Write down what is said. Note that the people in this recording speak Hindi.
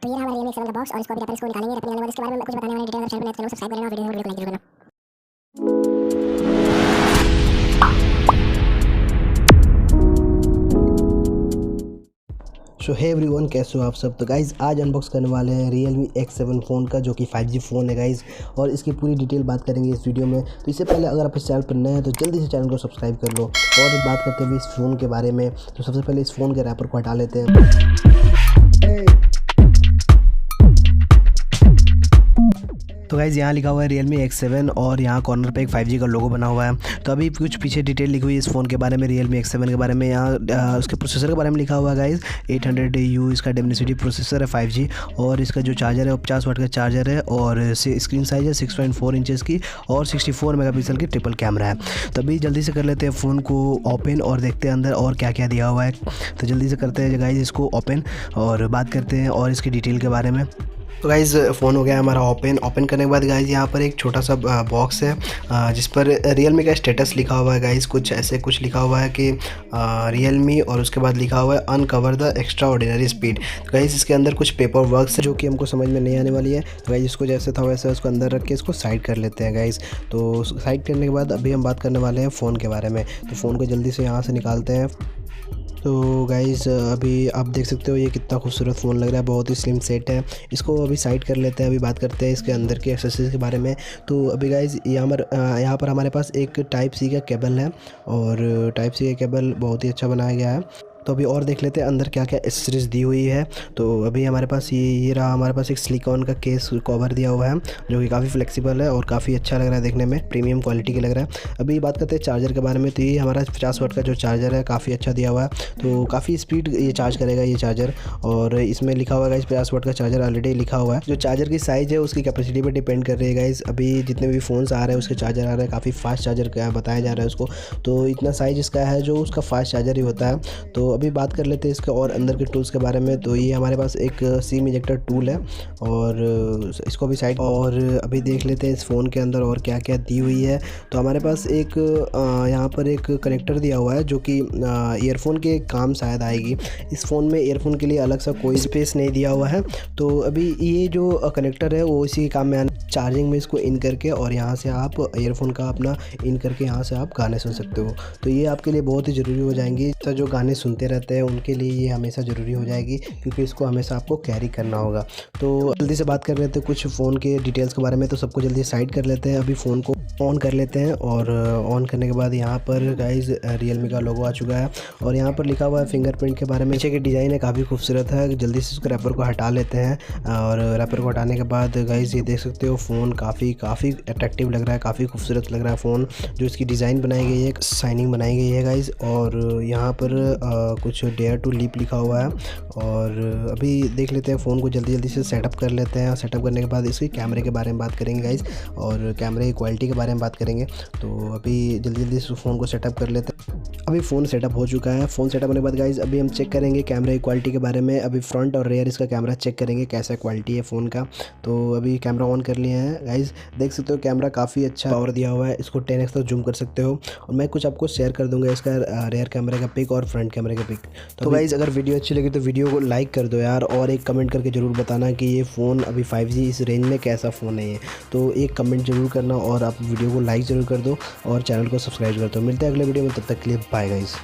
तो ये रहा हमारा रियलमी 7 का बॉक्स और इसको अभी इसको निकालेंगे। अपने आने वाले इसके बारे में कुछ बताने वाले डिटेल चैनल पे सब्सक्राइब करना, वीडियो को लाइक जरूर करना। सो हे एवरीवन, कैसे हो आप सब। तो गाइज़ आज अनबॉक्स करने वाले हैं रियलमी X7 फ़ोन का, जो कि 5G फ़ोन है गाइज़, और इसकी पूरी डिटेल बात करेंगे इस वीडियो में। तो इससे पहले अगर आप इस चैनल पर नए हैं तो जल्दी से चैनल को सब्सक्राइब कर लो। और बात करते हुए इस फ़ोन के बारे में, तो सबसे पहले इस फ़ोन के रैपर को हटा लेते हैं। तो गाइज़ यहाँ लिखा हुआ है रियलमी X7 और यहाँ कॉर्नर पे एक 5G का लोगो बना हुआ है। तो अभी कुछ पीछे डिटेल लिखी हुई है इस फ़ोन के बारे में, रियलमी X7 के बारे में। यहाँ उसके प्रोसेसर के बारे में लिखा हुआ है गाइज़, 800U इसका डेमोसिटी प्रोसेसर है 5G। और इसका जो चार्जर है वो 50 वाट का चार्जर है, और स्क्रीन साइज़ है 6.4 इंचेस की, और 64 मेगापिक्सल की ट्रिपल कैमरा है। तो अभी जल्दी से कर लेते हैं फ़ोन को ओपन और देखते हैं अंदर और क्या क्या दिया हुआ है। तो जल्दी से करते हैं गाइज़ इसको ओपन और बात करते हैं और इसकी डिटेल के बारे में। तो गाइज़ फ़ोन हो गया हमारा ओपन करने के बाद गाइज़ यहाँ पर एक छोटा सा बॉक्स है जिस पर रियलमी का स्टेटस लिखा हुआ है गाइज़। कुछ लिखा हुआ है कि रियलमी, और उसके बाद लिखा हुआ है uncover the extra ordinary speed. तो गाइज़ इसके अंदर कुछ पेपर वर्क्स है जो कि हमको समझ में नहीं आने वाली है। तो गाइज़ इसको जैसे था वैसे उसको अंदर रख के इसको साइड कर लेते हैं गाइज़। तो साइड करने के बाद अभी हम बात करने वाले हैं फ़ोन के बारे में। तो फ़ोन को जल्दी से यहाँ से निकालते हैं। तो गाइज़ अभी आप देख सकते हो ये कितना खूबसूरत फ़ोन लग रहा है, बहुत ही स्लिम सेट है। इसको अभी साइड कर लेते हैं। अभी बात करते हैं इसके अंदर के एक्सेसरीज़ के बारे में। तो अभी गाइज़ यहाँ पर हमारे पास एक टाइप सी का केबल है, और टाइप सी का केबल बहुत ही अच्छा बनाया गया है। तो अभी और देख लेते हैं अंदर क्या क्या एक्सेसरीज़ दी हुई है। तो अभी हमारे पास ये रहा, हमारे पास एक सिलिकॉन का केस कवर दिया हुआ है जो कि काफ़ी फ्लेक्सिबल है और काफ़ी अच्छा लग रहा है देखने में, प्रीमियम क्वालिटी की लग रहा है। अभी बात करते हैं चार्जर के बारे में। तो ये हमारा 50 वाट का जो चार्जर है काफ़ी अच्छा दिया हुआ है, तो काफ़ी स्पीड ये चार्ज करेगा ये चार्जर। और इसमें लिखा हुआ है 50 वाट का चार्जर ऑलरेडी लिखा हुआ है। जो चार्जर की साइज़ है उसकी कैपेसिटी पर डिपेंड कर रही है गाइज़। अभी जितने भी फ़ोन्स आ रहे हैं उसके चार्जर आ रहे हैं, काफ़ी फास्ट चार्जर का बताया जा रहा है उसको। तो इतना साइज़ इसका है जो उसका फास्ट चार्जर ही होता है। तो अभी बात कर लेते हैं इसके और अंदर के टूल्स के बारे में। तो ये हमारे पास एक सिम इजेक्टर टूल है, और इसको भी साइड। और अभी देख लेते हैं इस फ़ोन के अंदर और क्या क्या दी हुई है। तो हमारे पास एक यहाँ पर एक कनेक्टर दिया हुआ है जो कि ईयरफोन के काम शायद आएगी। इस फ़ोन में ईयरफोन के लिए अलग सा कोई स्पेस नहीं दिया हुआ है। तो अभी ये जो कनेक्टर है वो इसी के काम में चार्जिंग में इसको इन करके, और यहाँ से आप ईयरफोन का अपना इन करके यहाँ से आप गाने सुन सकते हो। तो ये आपके लिए बहुत ही ज़रूरी हो जाएंगी। तो जो गाने सुनते रहते हैं उनके लिए ये हमेशा ज़रूरी हो जाएगी, क्योंकि इसको हमेशा आपको कैरी करना होगा। तो जल्दी से बात कर लेते हैं कुछ फ़ोन के डिटेल्स के बारे में। तो सबको जल्दी साइड कर लेते हैं। अभी फ़ोन को ऑन कर लेते हैं, और ऑन करने के बाद यहाँ पर गाइज़ रियलमी का लोगो आ चुका है, और यहाँ पर लिखा हुआ है फिंगरप्रिंट के बारे में। नीचे की डिज़ाइन है काफ़ी खूबसूरत है। जल्दी से उसको रैपर को हटा लेते हैं, और रैपर को हटाने के बाद गाइज़ ये देख सकते हो फ़ोन काफ़ी अट्रैक्टिव लग रहा है, काफ़ी खूबसूरत लग रहा है फ़ोन। जो इसकी डिज़ाइन बनाई गई है, शाइनिंग बनाई गई है गाइज़। और यहाँ पर कुछ डेयर टू लीप लिखा हुआ है। और अभी देख लेते हैं फ़ोन को जल्दी से सेटअप कर लेते हैं। सेटअप करने के बाद इसके कैमरे के बारे में बात करेंगे गाइज़, और कैमरे की क्वालिटी के बारे में बात करेंगे। तो अभी जल्दी से फ़ोन को सेटअप कर लेते हैं। अभी फ़ोन सेटअप हो चुका है। फ़ोन सेटअप होने के बाद गाइज़ अभी हम चेक करेंगे कैमरे की क्वालिटी के बारे में। अभी फ्रंट और रेयर इसका कैमरा चेक करेंगे कैसा क्वालिटी है फ़ोन का। तो अभी कैमरा ऑन कर लिए हैं गाइज़, देख सकते हो कैमरा काफ़ी अच्छा पावर दिया हुआ है। इसको 10x तक जूम कर सकते हो, और मैं कुछ आपको शेयर कर दूँगा इसका रेयर कैमरे का पिक और फ्रंट कैमरे का पिक। तो गाइज़ अगर वीडियो अच्छी लगी तो वीडियो को लाइक कर दो यार, और एक कमेंट करके ज़रूर बताना कि ये फ़ोन अभी 5G इस रेंज में कैसा फ़ोन है ये। तो एक कमेंट ज़रूर करना, और आप वीडियो को लाइक ज़रूर कर दो, और चैनल को सब्सक्राइब कर दो। मिलते हैं अगले वीडियो में, तब तक के लिए बाय गाइज़।